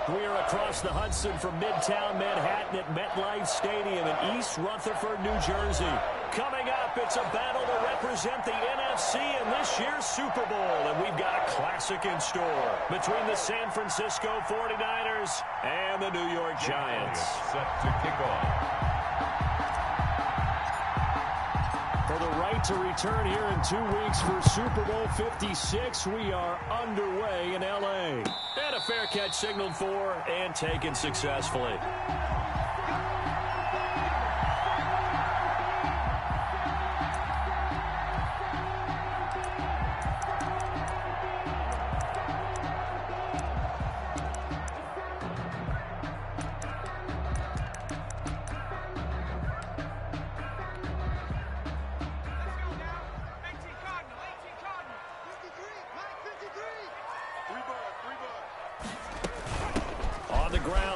We're across the Hudson from Midtown Manhattan at MetLife Stadium in East Rutherford, New Jersey. Coming up, it's a battle to represent the NFC in this year's Super Bowl, and we've got a classic in store between the San Francisco 49ers and the New York Giants. Set to kick off. For the right to return here in 2 weeks for Super Bowl 56, we are underway in L.A. And a fair catch signaled for and taken successfully.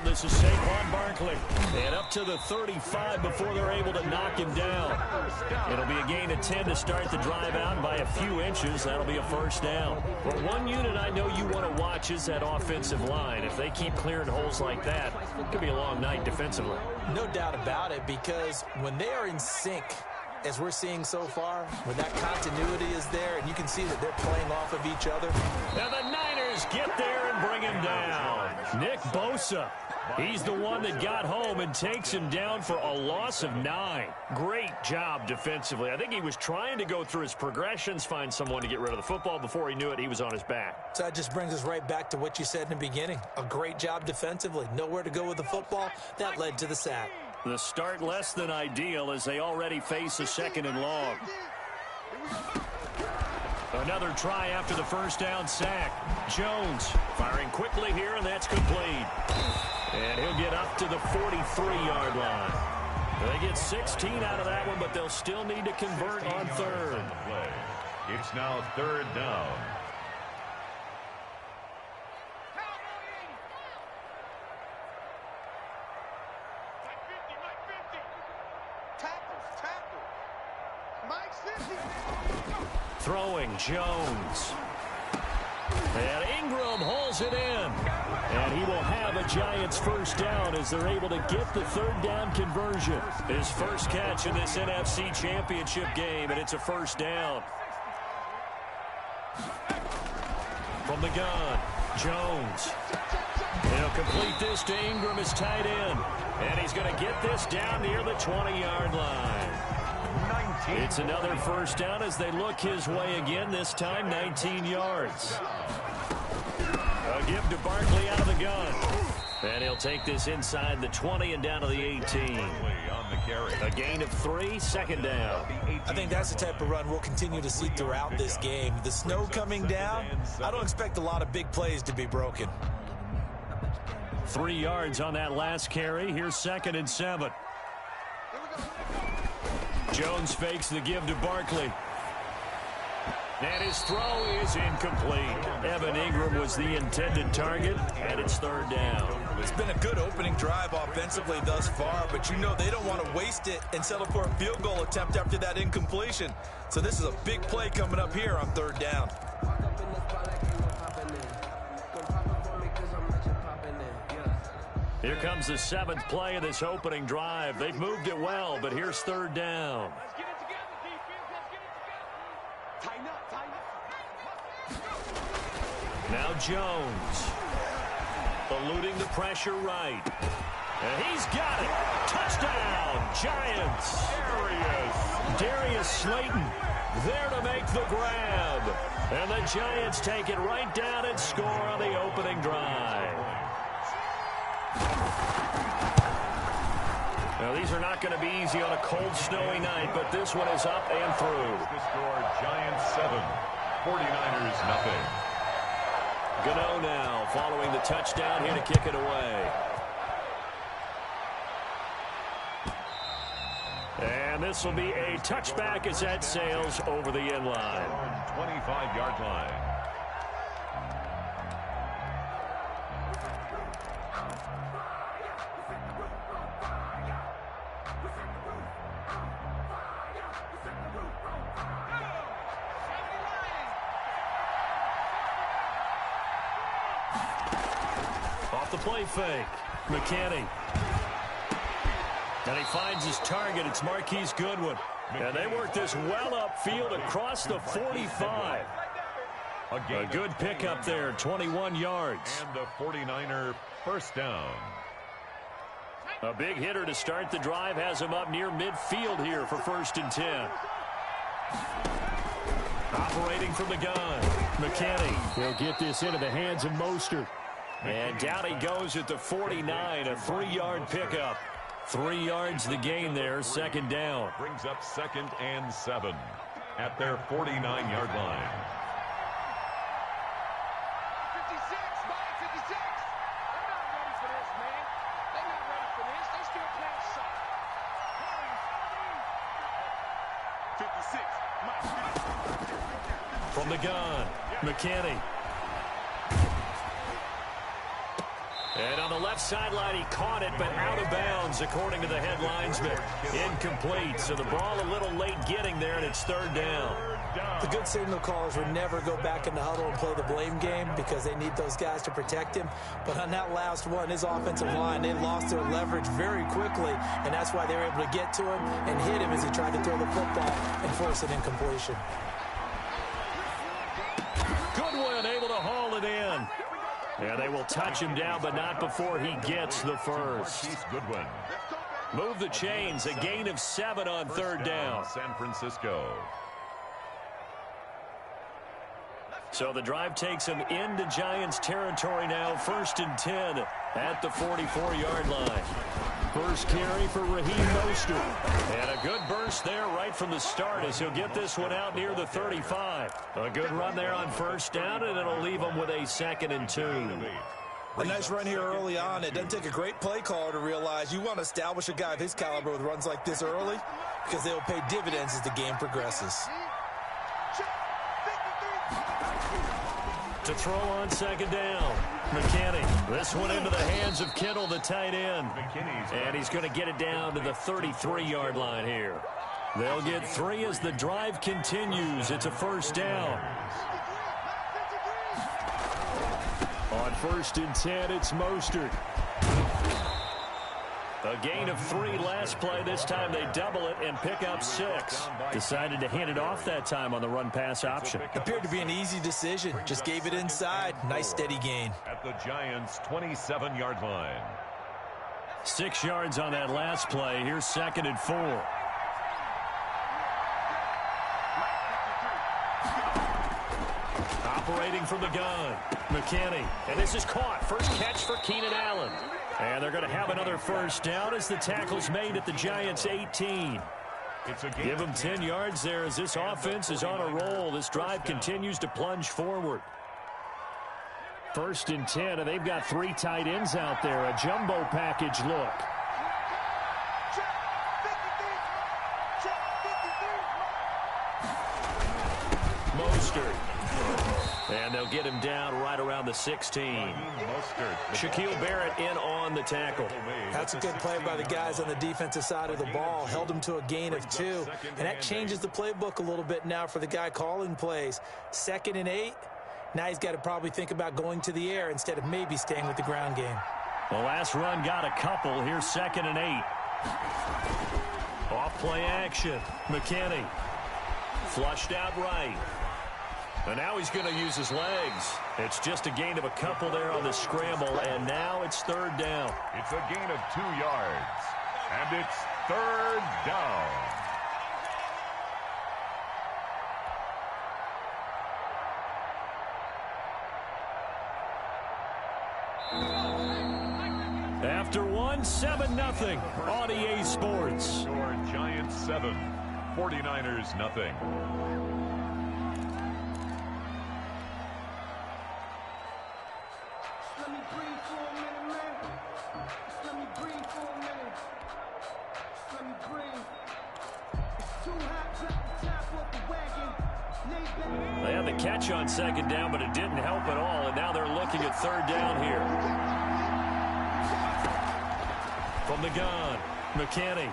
This is Saquon Barkley. And up to the 35 before they're able to knock him down. It'll be a gain of 10 to start the drive out by a few inches. That'll be a first down. But one unit I know you want to watch is that offensive line. If they keep clearing holes like that, it could be a long night defensively. No doubt about it, because when they are in sync, as we're seeing so far, when that continuity is there and you can see that they're playing off of each other. Now the Niners get there and bring him down. Nick Bosa. He's the one that got home and takes him down for a loss of 9. Great job defensively. I think he was trying to go through his progressions, find someone to get rid of the football. Before he knew it, he was on his back. So that just brings us right back to what you said in the beginning. A great job defensively. Nowhere to go with the football. That led to the sack. The start less than ideal as they already face a 2nd and long. Another try after the first down sack. Jones firing quickly here, and that's complete. And he'll get up to the 43-yard line. They get 16 out of that one, but they'll still need to convert on third. It's now 3rd down. Throwing Jones. And Ingram hauls it in. And he will have a Giants first down as they're able to get the 3rd down conversion. His first catch in this NFC Championship game, and it's a first down. From the gun, Jones. He'll complete this to Ingram, his tight end. And he's going to get this down near the 20-yard line. It's another first down as they look his way again, this time 19 yards. A give to Barkley out of the gun. And he'll take this inside the 20 and down to the 18. A gain of 3, 2nd down. I think that's the type of run we'll continue to see throughout this game. The snow coming down, I don't expect a lot of big plays to be broken. 3 yards on that last carry. Here's 2nd and 7. Jones fakes the give to Barkley. And his throw is incomplete. Evan Ingram was the intended target, and it's 3rd down. It's been a good opening drive offensively thus far, but you know they don't want to waste it and settle for a field goal attempt after that incompletion. So this is a big play coming up here on 3rd down. Here comes the 7th play of this opening drive. They've moved it well, but here's 3rd down. Let's get it together, defense. Let's get it together. Tighten up, tighten up. Now Jones. Eluding the pressure right. And he's got it. Touchdown, Giants. Darius Slayton there to make the grab. And the Giants take it right down and score on the opening drive. Now, these are not going to be easy on a cold, snowy night, but this one is up and through. The score, Giants 7, 49ers nothing. Gano now following the touchdown here to kick it away. And this will be a touchback as that sails over the end line. 25-yard line. the play fake. McKinney. And he finds his target. It's Marquise Goodwin. And they work this well upfield across the 45. A good pickup there, 21 yards. And a 49er first down. A big hitter to start the drive has him up near midfield here for 1st and 10. Operating from the gun, McKinney. He'll get this into the hands of Mostert. And down he goes at the 49, a 3-yard pickup. 3 yards the gain there, 2nd down. Brings up 2nd and 7 at their 49-yard line. 56, Mike, 56. They're not ready for this, man. They're not ready for this. They still playing soft. 56, Mike. From the gun, McKinney. And on the left sideline, he caught it, but out of bounds, according to the head linesman. Incomplete, so the ball a little late getting there, and it's 3rd down. The good signal callers would never go back in the huddle and play the blame game because they need those guys to protect him. But on that last one, his offensive line, they lost their leverage very quickly, and that's why they were able to get to him and hit him as he tried to throw the football and force an incompletion. Goodwin able to haul it in. Yeah, they will touch him down, but not before he gets the first. Goodwin. Move the chains, a gain of 7 on 3rd down. San Francisco. So the drive takes him into Giants territory now, 1st and 10 at the 44-yard line. First carry for Raheem Mostert. And a good burst there right from the start as he'll get this one out near the 35. A good run there on 1st down, and it'll leave him with a 2nd and 2. A nice run here early on. It doesn't take a great play caller to realize you want to establish a guy of his caliber with runs like this early because they'll pay dividends as the game progresses. To throw on 2nd down, McKinney. This one into the hands of Kittle, the tight end. And he's going to get it down to the 33-yard line here. They'll get 3 as the drive continues. It's a 1st down. On 1st and 10, it's Mostert. A gain of 3 last play. This time they double it and pick up 6. Decided to hand it off that time on the run-pass option. Appeared to be an easy decision. Just gave it inside. Nice steady gain. At the Giants' 27-yard line. 6 yards on that last play. Here's 2nd and 4. Operating from the gun, McKinney. And this is caught. First catch for Keenan Allen. And they're going to have another 1st down as the tackle's made at the Giants' 18. Give them 10 yards there as this offense is on a roll. This drive continues to plunge forward. 1st and 10, and they've got 3 tight ends out there. A jumbo package look. Mostert. And they'll get him down right around the 16. Shaquille Barrett in on the tackle. That's a good play by the guys on the defensive side of the ball. Held him to a gain of 2. And that changes the playbook a little bit now for the guy calling plays. 2nd and 8. Now he's got to probably think about going to the air instead of maybe staying with the ground game. The last run got a couple. Here's 2nd and 8. Off play action. McKinney. Flushed out right. And now he's going to use his legs. It's just a gain of a couple there on the scramble, and now it's 3rd down. It's a gain of 2 yards, and it's 3rd down. After 7-0 on EA Sports. Your Giants 7, 49ers nothing. They had the catch on 2nd down, but it didn't help at all, and now they're looking at 3rd down here. From the gun, McKinney.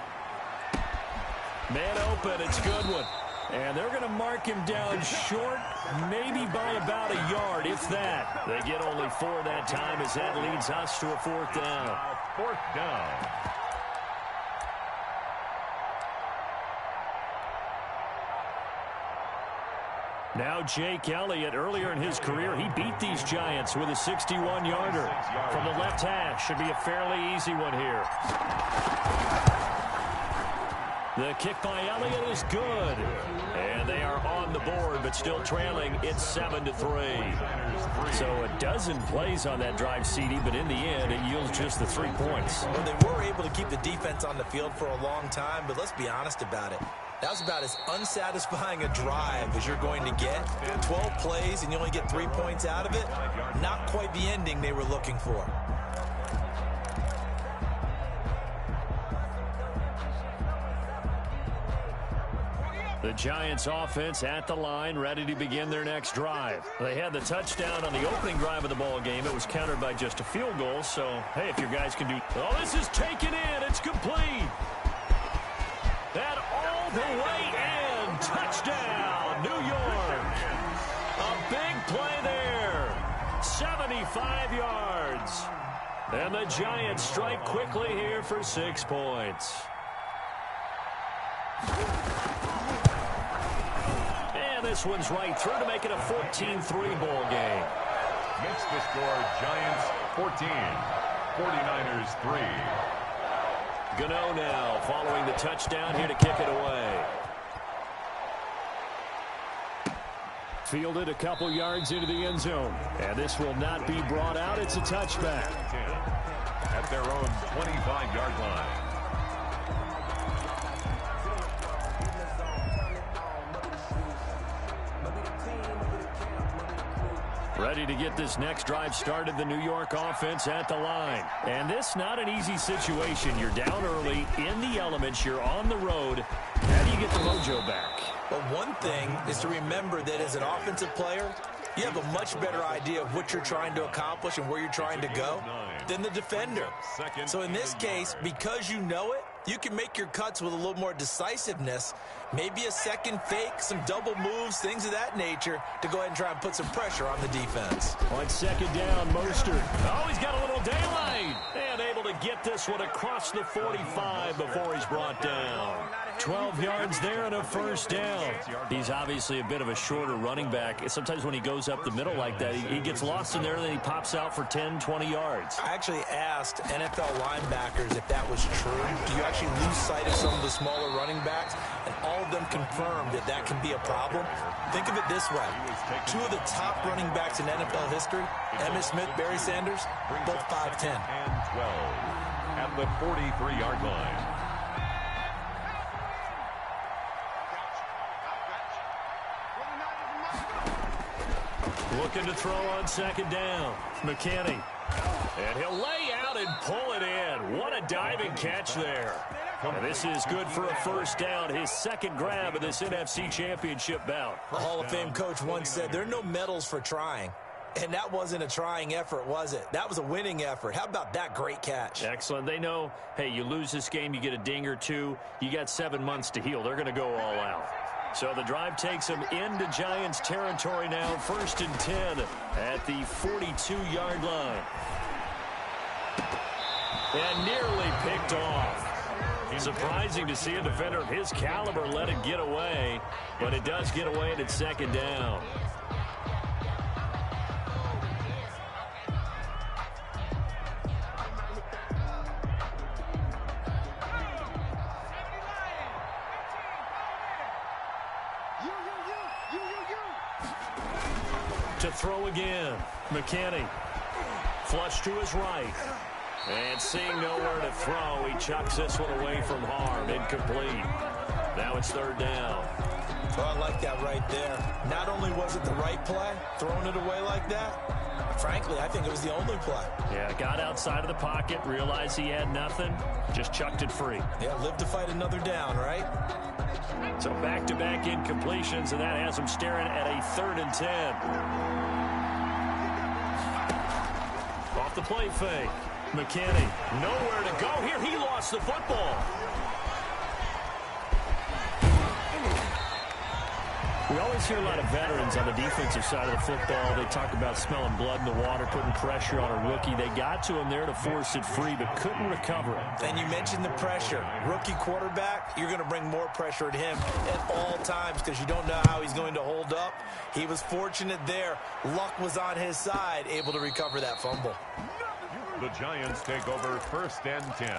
Man open, it's Goodwin. And they're going to mark him down short, maybe by about a yard, if that. They get only 4 that time as that leads us to a 4th down. 4th down. Now Jake Elliott, earlier in his career, he beat these Giants with a 61-yarder. From the left hash, should be a fairly easy one here. The kick by Elliott is good. And they are on the board, but still trailing. It's 7-3. So a dozen plays on that drive, CD, but in the end, it yields just the 3 points. Well, they were able to keep the defense on the field for a long time, but let's be honest about it. That was about as unsatisfying a drive as you're going to get. 12 plays and you only get 3 points out of it. Not quite the ending they were looking for. The Giants offense at the line, ready to begin their next drive. They had the touchdown on the opening drive of the ball game. It was countered by just a field goal, so, hey, if your guys can do... Oh, this is taken in. It's complete. That all the way in. Touchdown, New York. A big play there. 75 yards. And the Giants strike quickly here for 6 points. And this one's right through to make it a 14-3 ball game. Makes the score Giants 14, 49ers 3. Gano now following the touchdown here to kick it away. Fielded a couple yards into the end zone. And this will not be brought out. It's a touchback. At their own 25-yard line. Ready to get this next drive started, the New York offense at the line. And this not an easy situation. You're down early, in the elements, you're on the road. How do you get the mojo back? Well, one thing is to remember that as an offensive player, you have a much better idea of what you're trying to accomplish and where you're trying to go than the defender. So in this case, because you know it, you can make your cuts with a little more decisiveness, maybe a second fake, some double moves, things of that nature, to go ahead and try and put some pressure on the defense. On 2nd down, Mostert. Oh, he's got a little daylight. And able to get this one across the 45 before he's brought down. 12 yards there and a 1st down. He's obviously a bit of a shorter running back. Sometimes when he goes up the middle like that, he gets lost in there and then he pops out for 10, 20 yards. I actually asked NFL linebackers if that was true. Do you actually lose sight of some of the smaller running backs? And all of them confirmed that that can be a problem. Think of it this way. 2 of the top running backs in NFL history, Emmitt Smith, Barry Sanders, both 5'10". And 12 at the 43-yard line. Looking to throw on 2nd down. McKinney. And he'll lay out and pull it in. What a diving catch there. And this is good for a 1st down, his 2nd grab of this NFC Championship bout. A Hall of Fame coach once said, there are no medals for trying. And that wasn't a trying effort, was it? That was a winning effort. How about that great catch? Excellent. They know, hey, you lose this game, you get a ding or 2. You got 7 months to heal. They're going to go all out. So the drive takes them into Giants territory now. 1st and 10 at the 42-yard line. And nearly picked off. Surprising to see a defender of his caliber let it get away, but it does get away and it's 2nd down. To throw again. McKinney. Flush to his right. And seeing nowhere to throw, he chucks this one away from harm. Incomplete. Now it's 3rd down. Well, I like that right there. Not only was it the right play, throwing it away like that, frankly, I think it was the only play. Yeah, got outside of the pocket, realized he had nothing, just chucked it free. Yeah, live to fight another down, right? So back-to-back incompletions, and that has him staring at a 3rd and 10. Off the play fake. McKinney, nowhere to go here. He lost the football. We always hear a lot of veterans on the defensive side of the football. They talk about smelling blood in the water, putting pressure on a rookie. They got to him there to force it free, but couldn't recover it. And you mentioned the pressure. Rookie quarterback, you're going to bring more pressure at him at all times because you don't know how he's going to hold up. He was fortunate there. Luck was on his side, able to recover that fumble. The Giants take over 1st and 10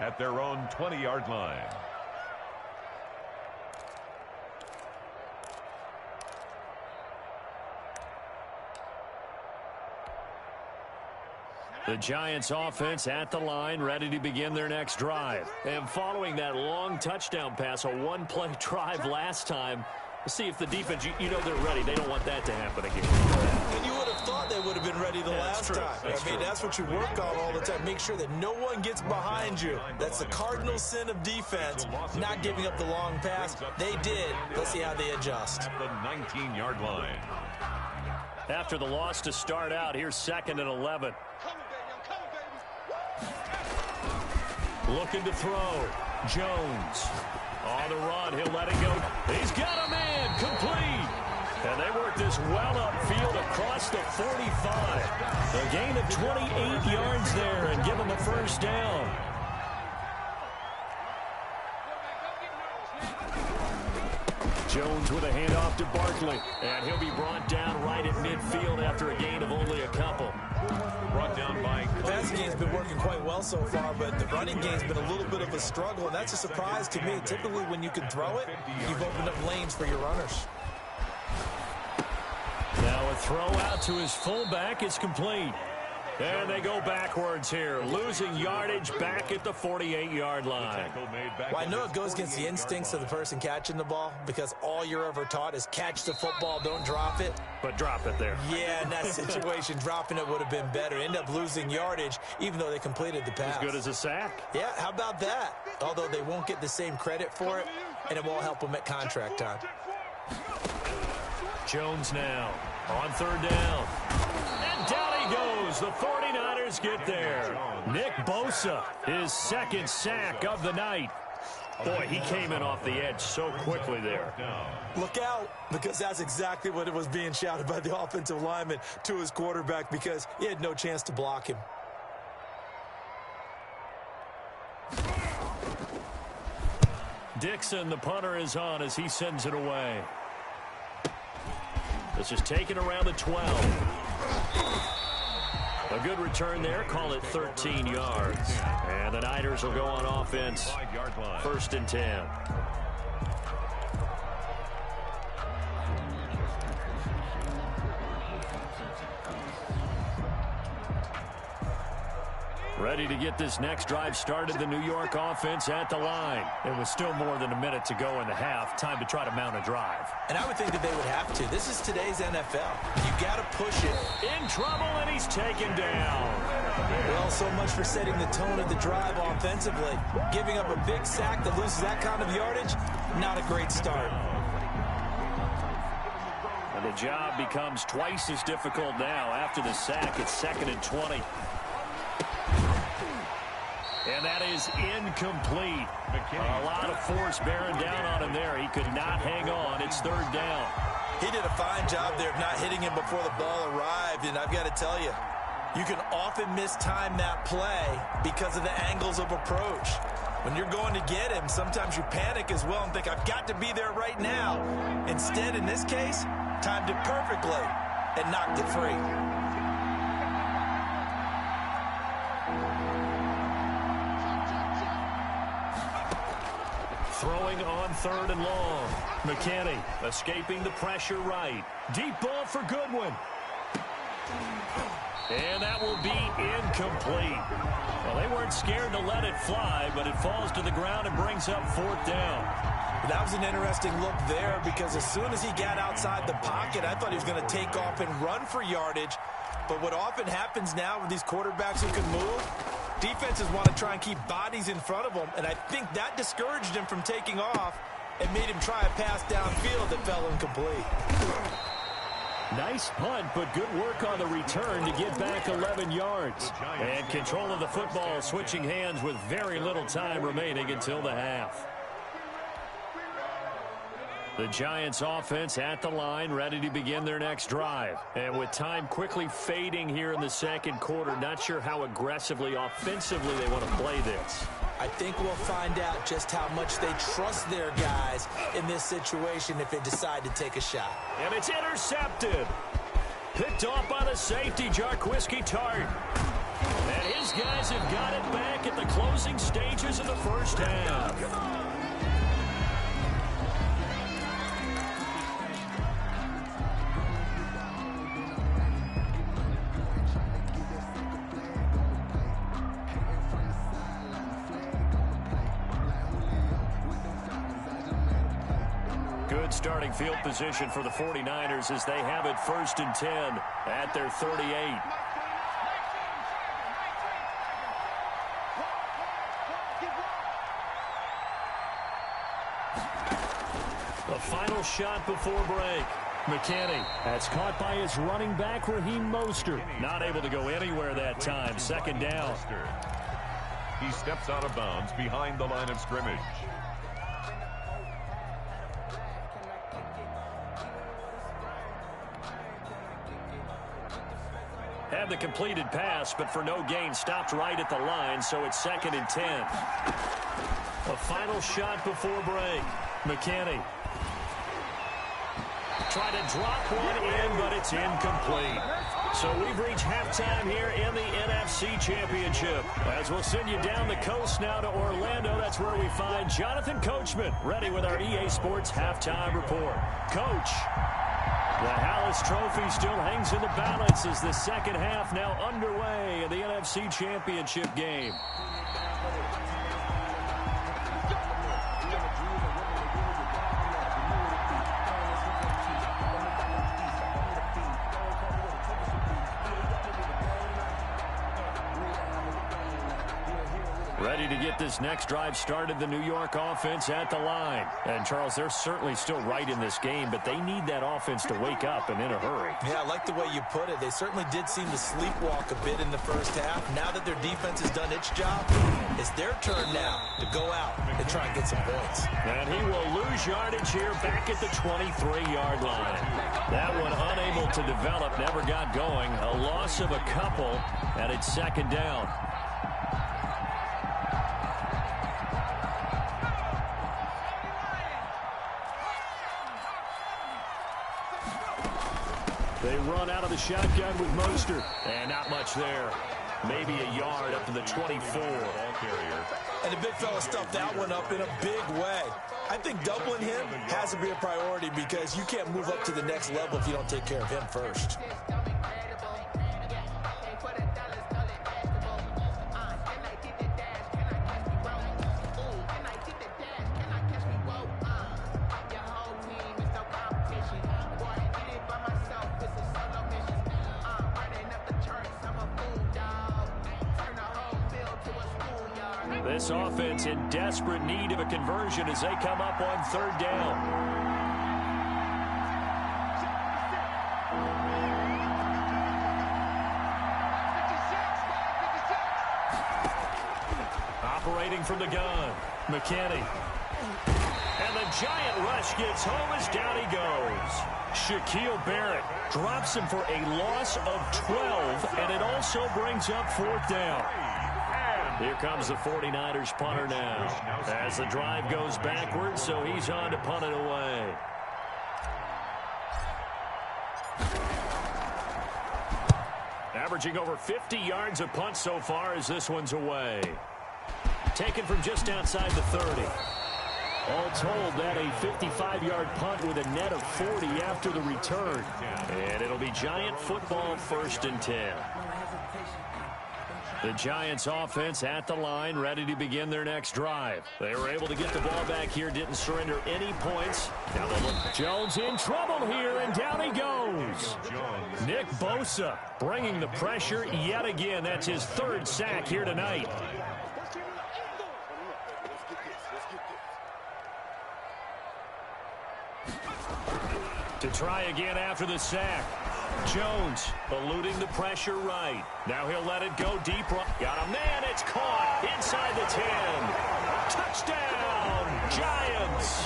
at their own 20-yard line. The Giants offense at the line, ready to begin their next drive. And following that long touchdown pass, a one-play drive last time, we'll see if the defense, you know they're ready. They don't want that to happen again. And you would have thought they would have been ready the last time. I mean, that's what you work on all the time. Make sure that no one gets behind you. That's the cardinal sin of defense, not giving up the long pass. They did. Let's see how they adjust. At the 19-yard line. After the loss to start out, here's 2nd and 11. Looking to throw. Jones. On the run, he'll let it go. He's got a man, complete. And they work this well upfield across the 45. A gain of 28 yards there and give him a first down. Jones with a handoff to Barkley. And he'll be brought down right at midfield after a gain of only a couple. Brought down by... The passing game's been working quite well so far, but the running game's been a little bit of a struggle, and that's a surprise to me. Typically, when you can throw it, you've opened up lanes for your runners. Now a throw out to his fullback is complete. And they go backwards here, losing yardage back at the 48-yard line. Well, I know it goes against the instincts of the person catching the ball because all you're ever taught is catch the football, don't drop it. But drop it there. Yeah, in that situation, dropping it would have been better. End up losing yardage, even though they completed the pass. As good as a sack. Yeah, how about that? Although they won't get the same credit for it, and it won't help them at contract time. Jones now on 3rd down. And down he goes. The 49ers get there. Nick Bosa, his 2nd sack of the night. Boy, he came in off the edge so quickly there. Look out, because that's exactly what it was being shouted by the offensive lineman to his quarterback because he had no chance to block him. Dixon, the punter, is on as he sends it away. This is taken around the 12. A good return there. Call it 13 yards. And the Niners will go on offense. 1st and 10. Ready to get this next drive started. The New York offense at the line. It was still more than a minute to go in the half. Time to try to mount a drive. And I would think that they would have to. This is today's NFL. You got to push it. In trouble, and he's taken down. Well, so much for setting the tone of the drive offensively. Giving up a big sack that loses that kind of yardage, not a great start. And the job becomes twice as difficult now after the sack. It's 2nd and 20. And that is incomplete. A lot of force bearing down on him there. He could not hang on. It's 3rd down. He did a fine job there of not hitting him before the ball arrived. And I've got to tell you, you can often mistime that play because of the angles of approach. When you're going to get him, sometimes you panic as well and think, I've got to be there right now. Instead, in this case, timed it perfectly and knocked it free. Throwing on 3rd and long. McKinney escaping the pressure right. Deep ball for Goodwin. And that will be incomplete. Well, they weren't scared to let it fly, but it falls to the ground and brings up 4th down. That was an interesting look there because as soon as he got outside the pocket, I thought he was going to take off and run for yardage. But what often happens now with these quarterbacks who can move, defenses want to try and keep bodies in front of them, and I think that discouraged him from taking off and made him try a pass downfield that fell incomplete. Nice punt, but good work on the return to get back 11 yards. And control of the football switching hands with very little time remaining until the half. The Giants offense at the line, ready to begin their next drive. And with time quickly fading here in the second quarter, not sure how aggressively, offensively they want to play this. I think we'll find out just how much they trust their guys in this situation if they decide to take a shot. And it's intercepted. Picked off by the safety, Jarquiski Tart. And his guys have got it back at the closing stages of the first half. Good starting field position for the 49ers as they have it 1st and 10 at their 38. The final shot before break. McKinney. That's caught by his running back, Raheem Mostert. Not able to go anywhere that time. 2nd down. He steps out of bounds behind the line of scrimmage. Had the completed pass, but for no gain, stopped right at the line, so it's 2nd and 10. A final shot before break. McKinney. Try to drop one in, but it's incomplete. So we've reached halftime here in the NFC Championship. As we'll send you down the coast now to Orlando, that's where we find Jonathan Coachman, ready with our EA Sports Halftime Report. Coach, the Hallis Trophy still hangs in the balance as the second half now underway in the NFC Championship game. Ready to get this next drive started, the New York offense at the line. And, Charles, they're certainly still right in this game, but they need that offense to wake up and in a hurry. Yeah, I like the way you put it. They certainly did seem to sleepwalk a bit in the first half. Now that their defense has done its job, it's their turn now to go out and try and get some points. And he will lose yardage here back at the 23-yard line. That one unable to develop, never got going. A loss of a couple, and it's 2nd down. They run out of the shotgun with Mostert. And not much there. Maybe a yard up to the 24. And the big fella stuffed that one up in a big way. I think doubling him has to be a priority because you can't move up to the next level if you don't take care of him first. This offense in desperate need of a conversion as they come up on 3rd down. Operating from the gun, McKinney. And the giant rush gets home as down he goes. Shaquille Barrett drops him for a loss of 12, and it also brings up 4th down. Here comes the 49ers punter now as the drive goes backwards, so he's on to punt it away. Averaging over 50 yards a punt so far as this one's away. Taken from just outside the 30. All told, that a 55-yard punt with a net of 40 after the return. And it'll be Giant football 1st and 10. The Giants offense at the line, ready to begin their next drive. They were able to get the ball back here, didn't surrender any points. Now they look. Jones in trouble here, and down he goes. Nick Bosa bringing the pressure yet again. That's his 3rd sack here tonight. To try again after the sack. Jones eluding the pressure right. Now he'll let it go deep. Got a man. It's caught inside the 10. Touchdown, Giants.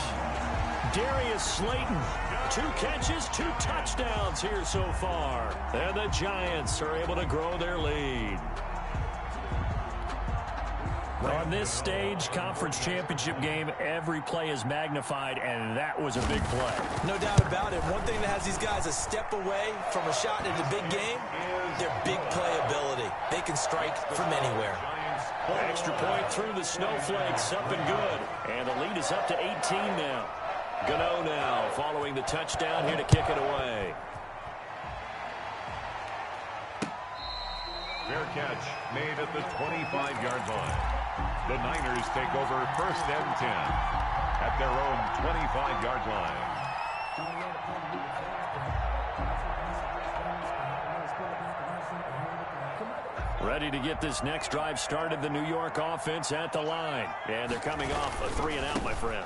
Darius Slayton. 2 catches, 2 touchdowns here so far. And the Giants are able to grow their lead. On this stage, conference championship game, every play is magnified, and that was a big play. No doubt about it. One thing that has these guys a step away from a shot in the big game, their big play ability. They can strike from anywhere. Extra point through the snowflakes, up and good. And the lead is up to 18 now. Gano now following the touchdown here to kick it away. Fair catch made at the 25-yard line. The Niners take over 1st and 10 at their own 25-yard line. Ready to get this next drive started, the New York offense at the line. And they're coming off a 3-and-out, my friend.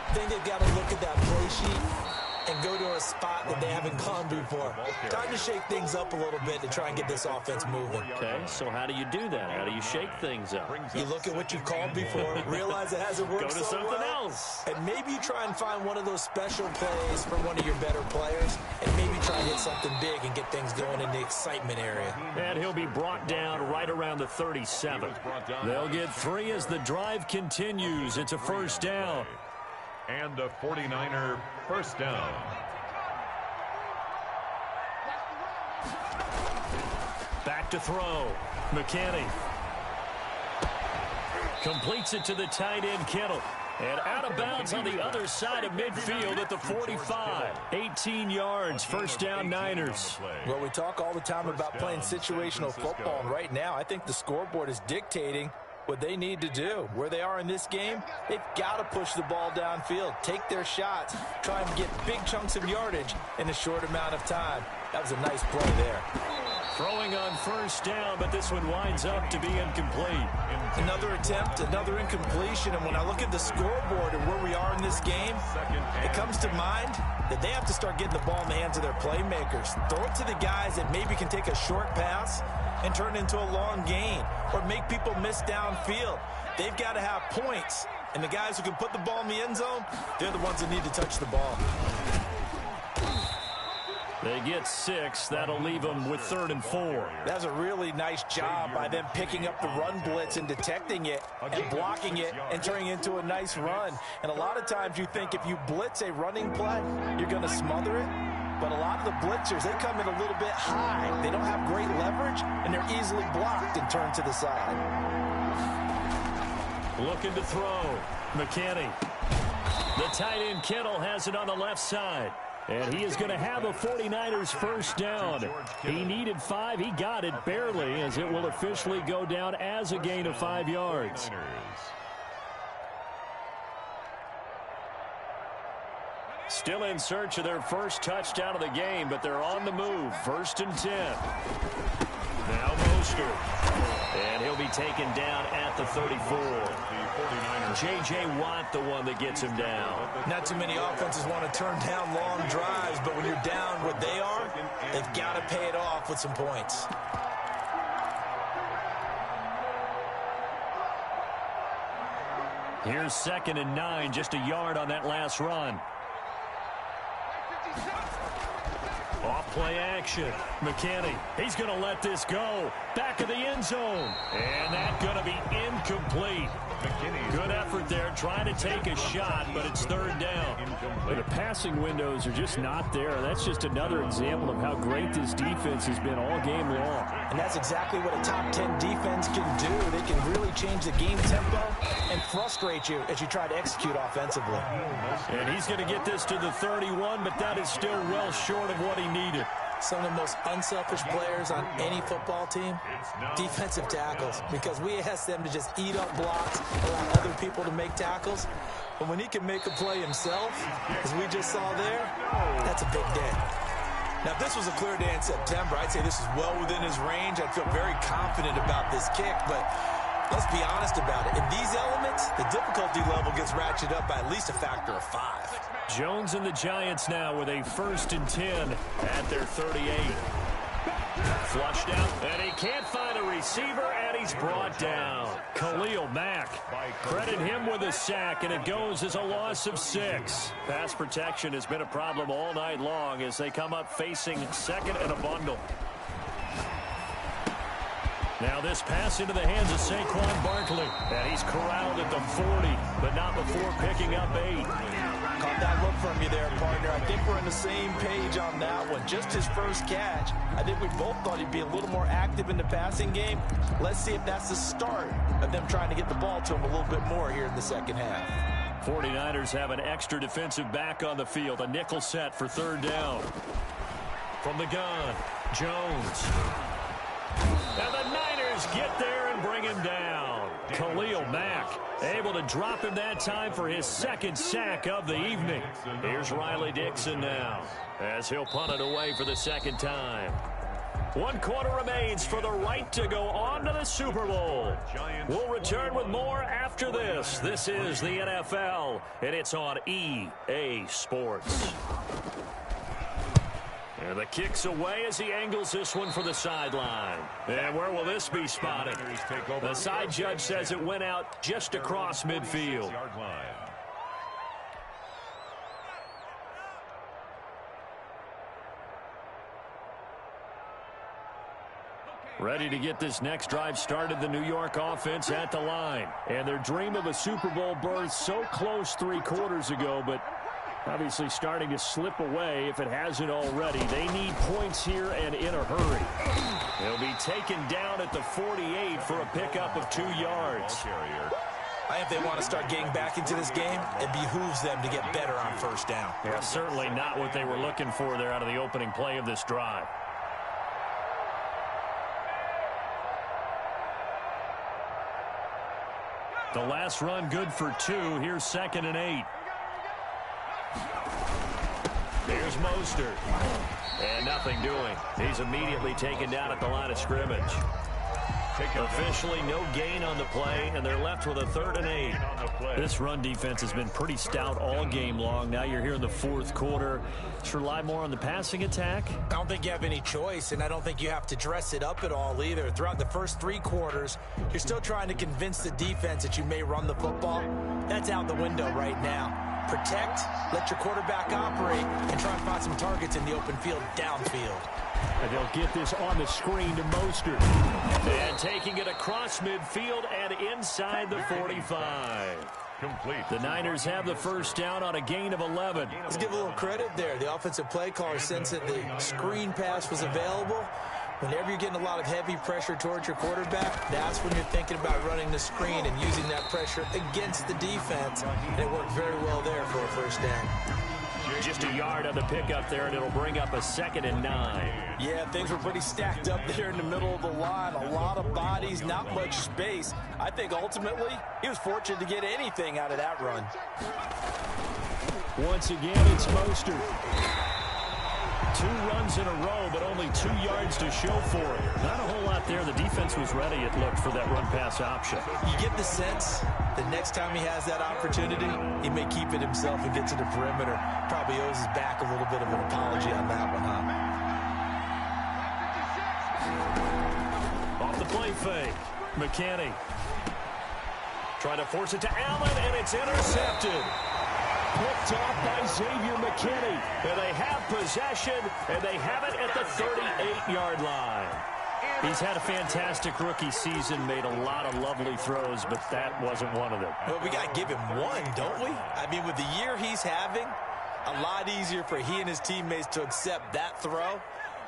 I think they've got to look at that play sheet and go to a spot that they haven't gone before. Time to shake things up a little bit to try and get this offense moving. Okay, so how do you do that? How do you shake things up? You look at what you called before, realize it hasn't worked Go to so something well, else. and maybe you try and find one of those special plays from one of your better players, and maybe try and hit something big and get things going in the excitement area. And he'll be brought down right around the 37. They'll get 3 as the drive continues. It's a 1st down. And a 49er 1st down. Back to throw. McKinney completes it to the tight end, Kittle. And out of bounds on the other side of midfield at the 45. 18 yards, 1st down Niners. Well, we talk all the time about playing situational football, and right now I think the scoreboard is dictating what they need to do. Where they are in this game, they've got to push the ball downfield, take their shots, try and get big chunks of yardage in a short amount of time. That was a nice play there. Throwing on 1st down, but this one winds up to be incomplete. Another attempt, another incompletion, and when I look at the scoreboard and where we are in this game, it comes to mind that they have to start getting the ball in the hands of their playmakers. Throw it to the guys that maybe can take a short pass and turn it into a long gain or make people miss downfield. They've got to have points, and the guys who can put the ball in the end zone, they're the ones that need to touch the ball. They get 6. That'll leave them with 3rd and 4. That's a really nice job by them picking up the run blitz and detecting it and blocking it and turning it into a nice run. And a lot of times you think if you blitz a running play, you're going to smother it. But a lot of the blitzers, they come in a little bit high. They don't have great leverage, and they're easily blocked and turned to the side. Looking to throw. McKinney. The tight end Kittle has it on the left side. And he is going to have a 49ers 1st down. He needed 5. He got it barely, as it will officially go down as a gain of 5 yards. Still in search of their first touchdown of the game, but they're on the move. 1st and 10. Now Mostert. And he'll be taken down at the 34. J.J. Watt, the one that gets him down. Not too many offenses want to turn down long drives, but when you're down what they are, they've got to pay it off with some points. Here's 2nd and 9, just a yard on that last run. Off play action. McKinney, he's going to let this go. Back of the end zone. And that's going to be incomplete. Good effort there, trying to take a shot, but it's 3rd down. But the passing windows are just not there. That's just another example of how great this defense has been all game long. And that's exactly what a top 10 defense can do. They can really change the game tempo and frustrate you as you try to execute offensively. And he's going to get this to the 31, but that is still well short of what he needed. Some of the most unselfish players on any football team, defensive tackles, because we ask them to just eat up blocks, allow other people to make tackles. But when he can make a play himself, as we just saw there, that's a big day. Now, if this was a clear day in September, I'd say this is well within his range. I'd feel very confident about this kick, but let's be honest about it. In these elements, the difficulty level gets ratcheted up by at least a factor of 5. Jones and the Giants now with a 1st and 10 at their 38. Flushed out, and he can't find a receiver, and he's brought down. Khalil Mack. Credit him with a sack, and it goes as a loss of 6. Pass protection has been a problem all night long as they come up facing second and a bundle. Now this pass into the hands of Saquon Barkley. And he's corralled at the 40, but not before picking up 8. Caught that look from you there, partner. I think we're on the same page on that one. Just his first catch. I think we both thought he'd be a little more active in the passing game. Let's see if that's the start of them trying to get the ball to him a little bit more here in the second half. 49ers have an extra defensive back on the field. A nickel set for third down. From the gun, Jones. And the Niners get there and bring him down. Khalil Mack able to drop him that time for his second sack of the evening. Here's Riley Dixon now as he'll punt it away for the second time. 1 quarter remains for the right to go on to the Super Bowl. We'll return with more after this. This is the NFL, and it's on EA Sports. And the kick's away as he angles this one for the sideline. And where will this be spotted? The side judge says it went out just across midfield. Ready to get this next drive started, the New York offense at the line. And their dream of a Super Bowl berth so close 3 quarters ago, but obviously starting to slip away if it hasn't already. They need points here and in a hurry. He'll be taken down at the 48 for a pickup of 2 yards. I think they want to start getting back into this game. It behooves them to get better on first down. Yeah, certainly not what they were looking for there out of the opening play of this drive. The last run good for 2. Here's 2nd and 8. Here's Mostert. And nothing doing. He's immediately taken down at the line of scrimmage. Officially no gain on the play, and they're left with a 3rd and 8. This run defense has been pretty stout all game long. Now you're here in the 4th quarter. Just rely more on the passing attack. I don't think you have any choice, and I don't think you have to dress it up at all either. Throughout the first 3 quarters, you're still trying to convince the defense that you may run the football. That's out the window right now. Protect, let your quarterback operate, and try and find some targets in the open field downfield. And they'll get this on the screen to Mostert. And taking it across midfield and inside the 45. Complete. The Niners have the first down on a gain of 11. Let's give a little credit there. The offensive play caller sensed that the screen pass was available. Whenever you're getting a lot of heavy pressure towards your quarterback, that's when you're thinking about running the screen and using that pressure against the defense. And it worked very well there for a first down. Just a yard on the pickup there, and it'll bring up a 2nd and 9. Yeah, things were pretty stacked up there in the middle of the line. A lot of bodies, not much space. I think ultimately he was fortunate to get anything out of that run. Once again, it's Mostert. 2 runs in a row, but only 2 yards to show for it. Not a whole lot there. The defense was ready, it looked, for that run-pass option. You get the sense that next time he has that opportunity, he may keep it himself and get to the perimeter. Probably owes his back a little bit of an apology on that one, huh? Off the play fake. McKinney. Trying to force it to Allen, and it's intercepted. Picked off by Xavier McKinney. And they have possession, and they have it at the 38-yard line. He's had a fantastic rookie season, made a lot of lovely throws, but that wasn't one of them. Well, we got to give him one, don't we? I mean, with the year he's having, a lot easier for he and his teammates to accept that throw,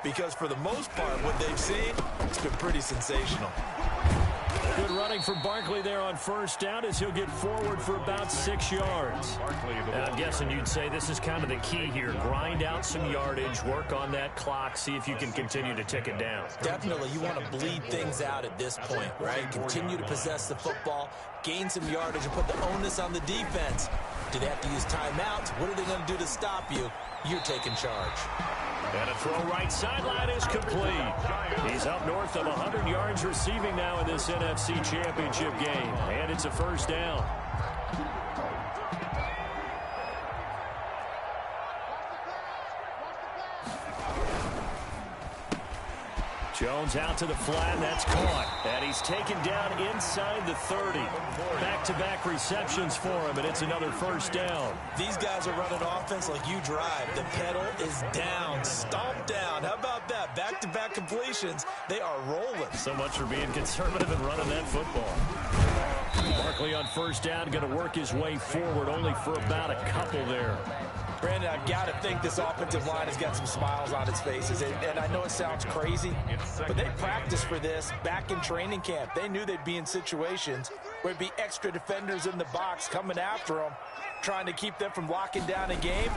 because for the most part, what they've seen, it's been pretty sensational. Good running for Barkley there on first down as he'll get forward for about 6 yards. I'm guessing you'd say this is kind of the key here. Grind out some yardage, work on that clock, see if you can continue to tick it down. Definitely, you want to bleed things out at this point, right? Continue to possess the football, gain some yardage, and put the onus on the defense. Do they have to use timeouts? What are they going to do to stop you? You're taking charge. And a throw right sideline is complete. He's up north of 100 yards receiving now in this NFC Championship game. And it's a first down. Jones out to the flat, that's caught. And he's taken down inside the 30. Back-to-back receptions for him, and it's another first down. These guys are running offense like you drive. The pedal is down, stomped down. How about that? Back-to-back completions. They are rolling. So much for being conservative and running that football. Barkley on first down, going to work his way forward, only for about a couple there. Brandon, I've got to think this offensive line has got some smiles on its faces. And I know it sounds crazy, but they practiced for this back in training camp. They knew they'd be in situations where there'd be extra defenders in the box coming after them, trying to keep them from locking down a game.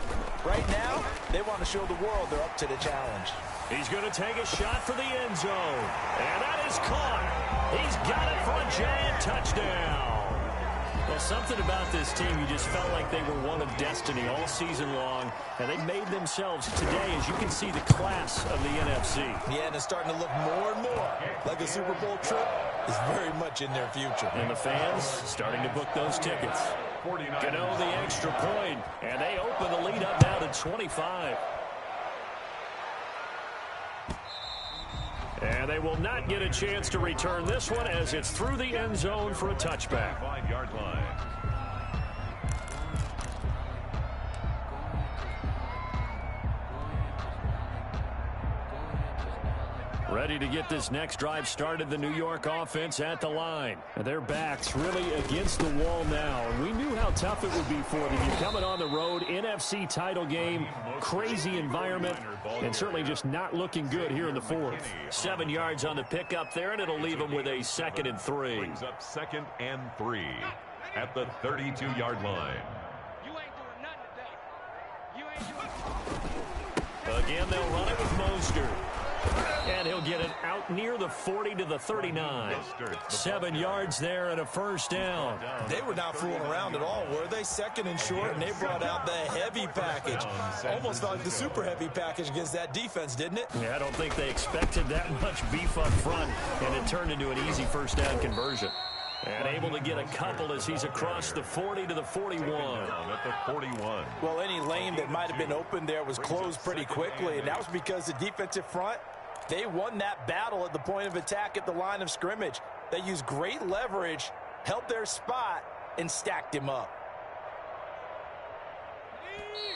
Right now, they want to show the world they're up to the challenge. He's going to take a shot for the end zone. And that is caught. He's got it for a giant touchdown. Well, something about this team, you just felt like they were one of destiny all season long, and they made themselves today, as you can see, the class of the NFC. Yeah, and it's starting to look more and more like a Super Bowl trip is very much in their future. And the fans starting to book those tickets. Gano the extra point, and they open the lead up now to 25. And they will not get a chance to return this one as it's through the end zone for a touchback. 5-yard line. Ready to get this next drive started, the New York offense at the line. And their backs really against the wall now. And we knew how tough it would be for them. You're coming on the road, NFC title game, crazy environment, and certainly just not looking good here in the fourth. 7 yards on the pickup there, and it'll leave them with a 2nd and 3. Brings up 2nd and 3 at the 32-yard line. You ain't doing nothing today. You ain't doing Again, they'll run it with Mostert. And he'll get it out near the 40 to the 39. 7 yards there and a first down. They were not fooling around at all, were they? 2nd and short, and they brought out the heavy package. Almost felt like the super heavy package against that defense, didn't it? Yeah, I don't think they expected that much beef up front, and it turned into an easy first down conversion. And able to get a couple as he's across the 40 to the 41. At the 41. Well, any lane that might have been open there was closed pretty quickly, and that was because the defensive front, they won that battle at the point of attack at the line of scrimmage. They used great leverage, held their spot, and stacked him up.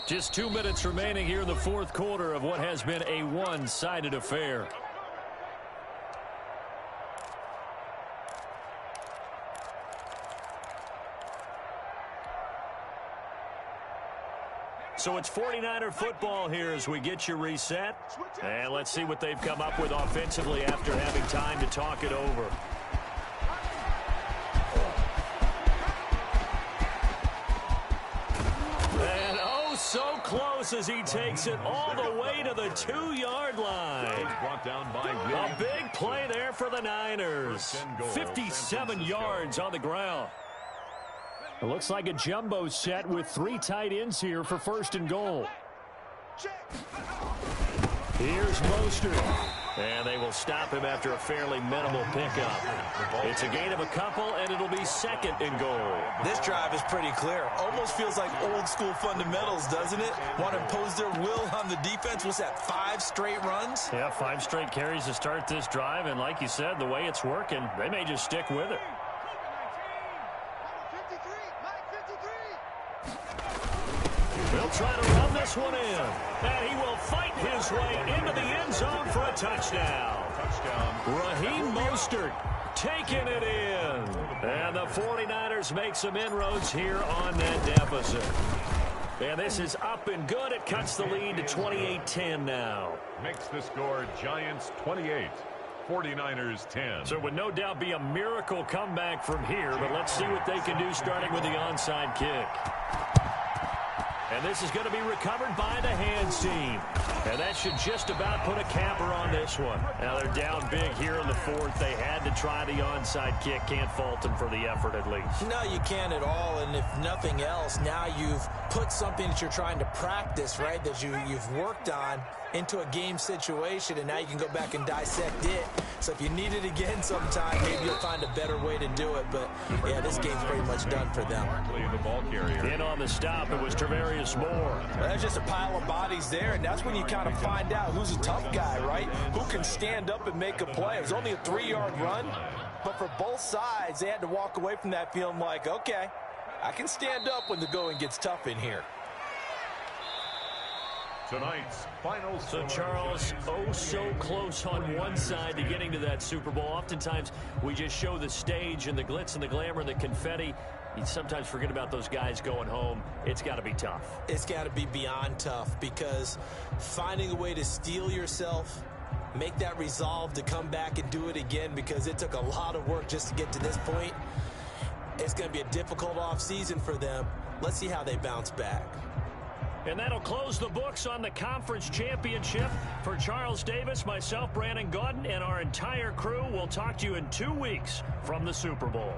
Just 2 minutes remaining here in the fourth quarter of what has been a one-sided affair. So it's 49er football here as we get you reset. And let's see what they've come up with offensively after having time to talk it over. And oh, so close as he takes it all the way to the 2-yard line. Brought down by A big play there for the Niners. 57 yards on the ground. It looks like a jumbo set with 3 tight ends here for 1st and goal. Here's Mostert. And they will stop him after a fairly minimal pickup. It's a gain of a couple, and it'll be 2nd and goal. This drive is pretty clear. Almost feels like old school fundamentals, doesn't it? Want to impose their will on the defense. What's that, 5 straight runs? Yeah, 5 straight carries to start this drive, and like you said, the way it's working, they may just stick with it. They'll try to run this one in. And he will fight his way into the end zone for a touchdown. Raheem Mostert taking it in. And the 49ers make some inroads here on that deficit. And this is up and good. It cuts the lead to 28-10 now. Makes the score Giants 28. 49ers 10. So it would no doubt be a miracle comeback from here, but let's see what they can do starting with the onside kick. And this is going to be recovered by the hands team. And that should just about put a capper on this one. Now they're down big here in the fourth. They had to try the onside kick. Can't fault them for the effort at least. No, you can't at all. And if nothing else, now you've put something that you're trying to practice, right, that you've worked on into a game situation, and now you can go back and dissect it. So if you need it again sometime, maybe you'll find a better way to do it. But, yeah, this game's pretty much done for them. In on the stop, it was Travarius Moore. Well, there's just a pile of bodies there, and that's when you kind of find out who's a tough guy, right? Who can stand up and make a play. It was only a 3-yard run, but for both sides, they had to walk away from that feeling like, okay, I can stand up when the going gets tough in here. Tonight's final So, Charles, oh so close on one side to getting to that Super Bowl. Oftentimes, we just show the stage and the glitz and the glamour and the confetti. You sometimes forget about those guys going home. It's got to be tough. It's got to be beyond tough, because finding a way to steel yourself, make that resolve to come back and do it again, because it took a lot of work just to get to this point. It's going to be a difficult offseason for them. Let's see how they bounce back. And that'll close the books on the conference championship. For Charles Davis, myself, Brandon Gaudin, and our entire crew, we'll talk to you in 2 weeks from the Super Bowl.